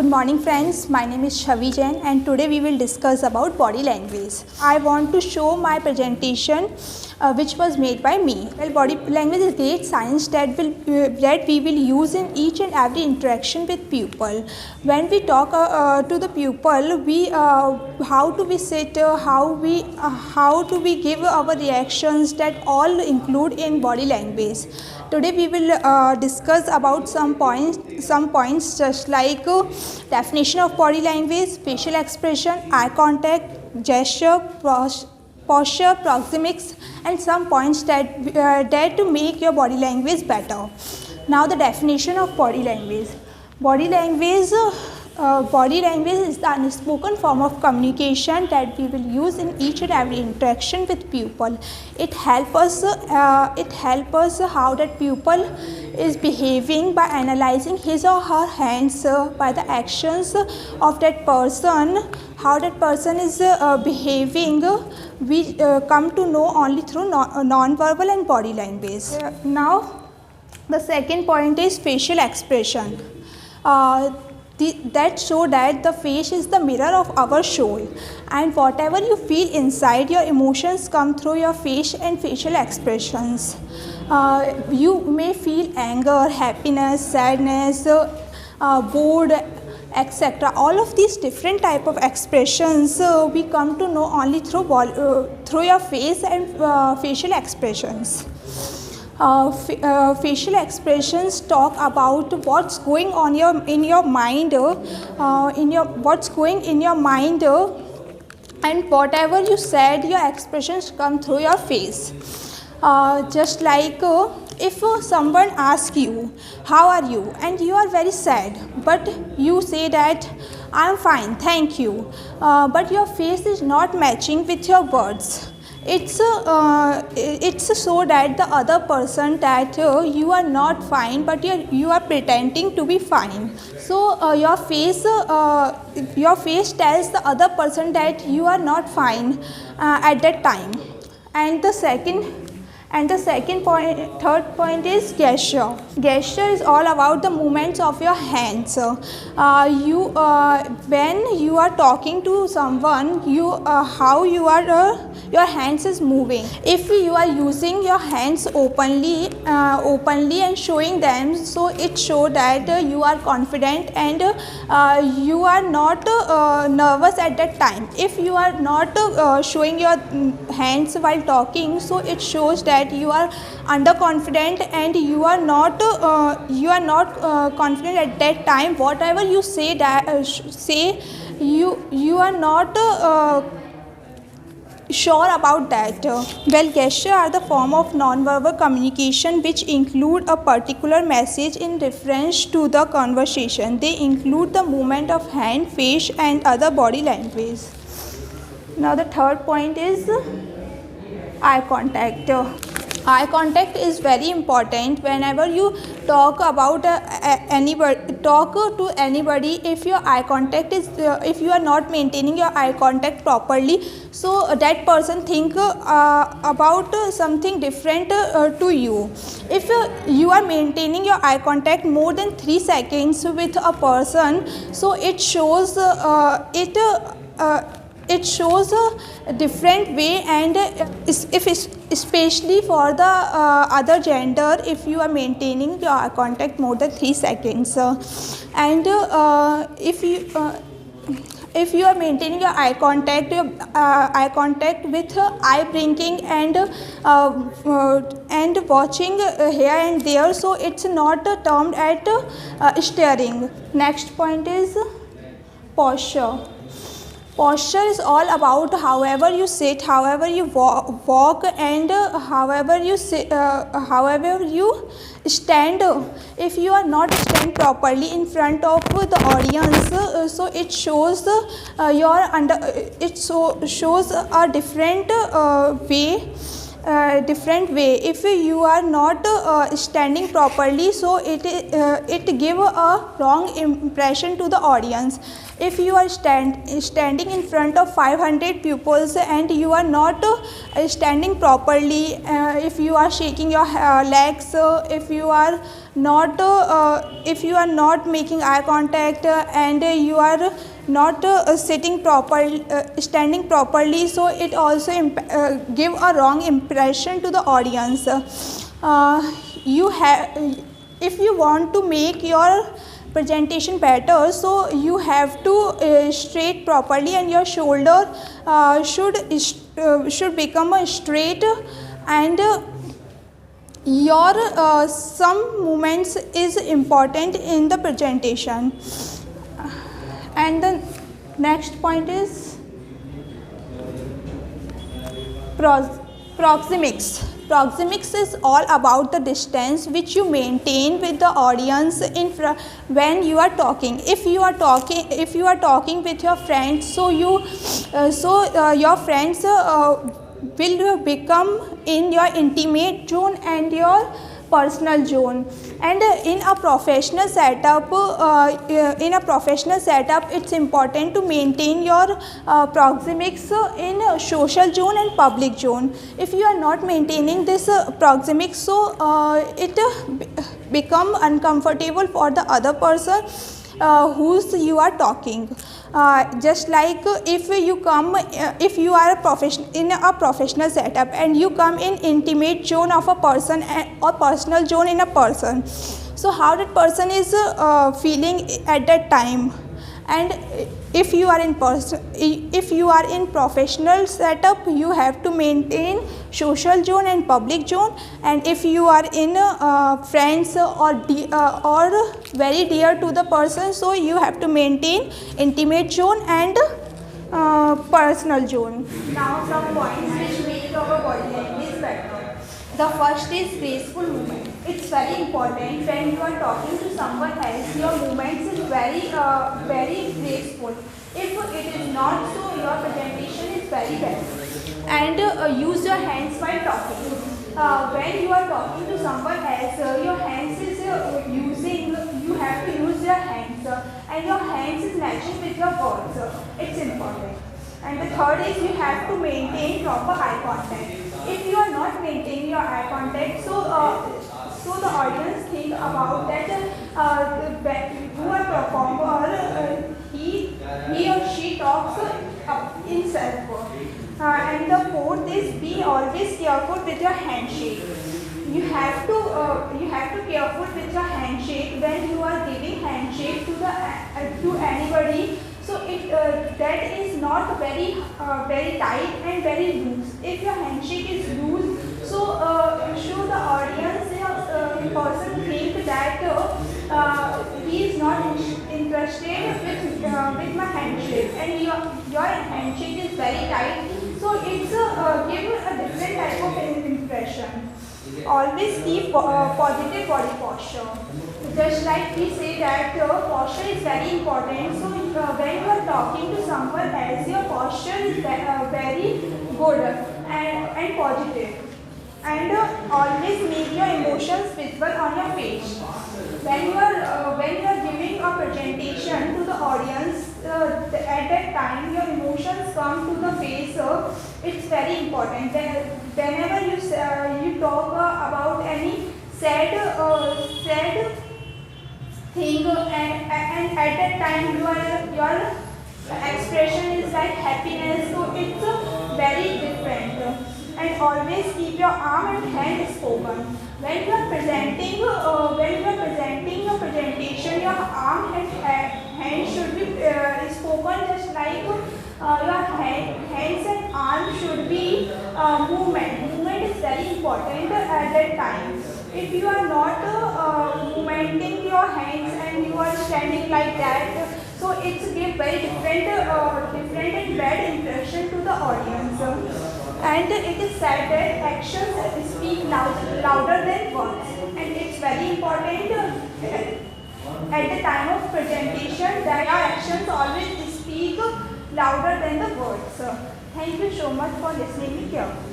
morning friends, my name is Shavi Jain and today we will discuss about body language. I want to show my presentation which was made by me. Well, body language is great science that we will use in each and every interaction with pupil. When we talk to the pupil, how do we sit, how do we give our reactions, that all include in body language. Today we will discuss about some points just like definition of body language, facial expression, eye contact, gesture, posture, proxemics, and some points that to make your body language better. Now the definition of body language. Body language is the unspoken form of communication that we will use in each and every interaction with pupil. It helps us how that pupil is behaving by analyzing his or her hands, by the actions of that person, how that person is behaving. We come to know only through non-verbal and body language. Now the second point is facial expression. That show that the face is the mirror of our soul, and whatever you feel inside, your emotions come through your face and facial expressions. You may feel anger, happiness, sadness, bored, etc. All of these different type of expressions we come to know only through your face and facial expressions. Facial expressions talk about what's going on in your mind, what's going in your mind, and whatever you said, your expressions come through your face. Just like if someone asks you, how are you, and you are very sad, but you say that I am fine, thank you, but your face is not matching with your words. It's so that the other person that you are not fine, but you are pretending to be fine. So your face tells the other person that you are not fine at that time. And the third point is gesture. Gesture is all about the movements of your hands. When you are talking to someone, your hands is moving. If you are using your hands openly and showing them, so it shows that you are confident and you are not nervous at that time. If you are not showing your hands while talking, so it shows that you are underconfident and you are not confident at that time. Whatever you say, you are not sure about that. Well, gestures are the form of non-verbal communication which include a particular message in reference to the conversation. They include the movement of hand, face, and other body language. Now the third point is eye contact. Eye contact is very important whenever you talk about to anybody. If your eye contact is if you are not maintaining your eye contact properly, so that person think about something different to you. If you are maintaining your eye contact more than 3 seconds with a person, so it shows it shows a different way, and especially for the other gender, if you are maintaining your eye contact more than 3 seconds, and if you are maintaining your eye contact with eye blinking and watching here and there, so it's not termed at staring. Next point is posture. Posture is all about however you sit, however you walk, and however you stand. If you are not stand properly in front of the audience, so it shows shows a different way, different way. If you are not standing properly, so it give a wrong impression to the audience. If you are standing in front of 500 pupils and you are not standing properly, if you are shaking your legs, if you are not making eye contact, and you are not standing properly, so it also give a wrong impression to the audience. If you want to make your presentation better, so you have to straight properly, and your shoulder should become straight, and your some movements is important in the presentation. And the next point is proxemics. Proxemics is all about the distance which you maintain with the audience when you are talking. If you are talking with your friends, so your friends will become in your intimate zone and your personal zone. And in a professional setup, it's important to maintain your proxemics in social zone and public zone. If you are not maintaining this proxemics, so it become uncomfortable for the other person whose you are talking. Just like if you are in a professional setup and you come in intimate zone of a person or personal zone in a person, so how that person is feeling at that time. And if you are in professional setup, you have to maintain social zone and public zone. And if you are in friends or very dear to the person, so you have to maintain intimate zone and personal zone. Now some points which make our body language better. The first is graceful movement. It's very important when you are talking to someone else. Your movements is very graceful. If it is not so, your presentation is very bad. And use your hands while talking. When you are talking to someone else, your hands is you have to use your hands, and your hands is matching with your words. It's important. And the third is you have to maintain proper eye contact. If you are not maintaining your eye contact, so the audience think about that who are performer, he or she talks in self. And the fourth is be always careful with your handshake. You have to careful with your handshake when you are giving handshake to anybody. So that is not very tight and very loose. If your handshake is loose, so show the audience, the person think that he is not interested with my handshake, and your handshake is very tight. So it's give a different type of impression. Always keep positive body posture. Just like we say that posture is very important. So when you are talking to someone else, your posture is very good and positive. And always make your emotions visible on your face. When you are giving a presentation to the audience, at that time your emotions come to the face. It's very important. Whenever you talk about any sad thing, and at that time your expression is like happiness, so it's very different. And always keep your arm and hand spoken. When you are presenting your presentation, your arm and hand should be spoken, just like your hands and arms should be movement. Movement is very important at that time. If you are not movementing your hands and you are standing like that, so it's give very different and bad impression to the audience. And it is said that actions speak louder than words, and it's very important at the time of presentation that our actions always speak louder than the words. Thank you so much for listening me carefully.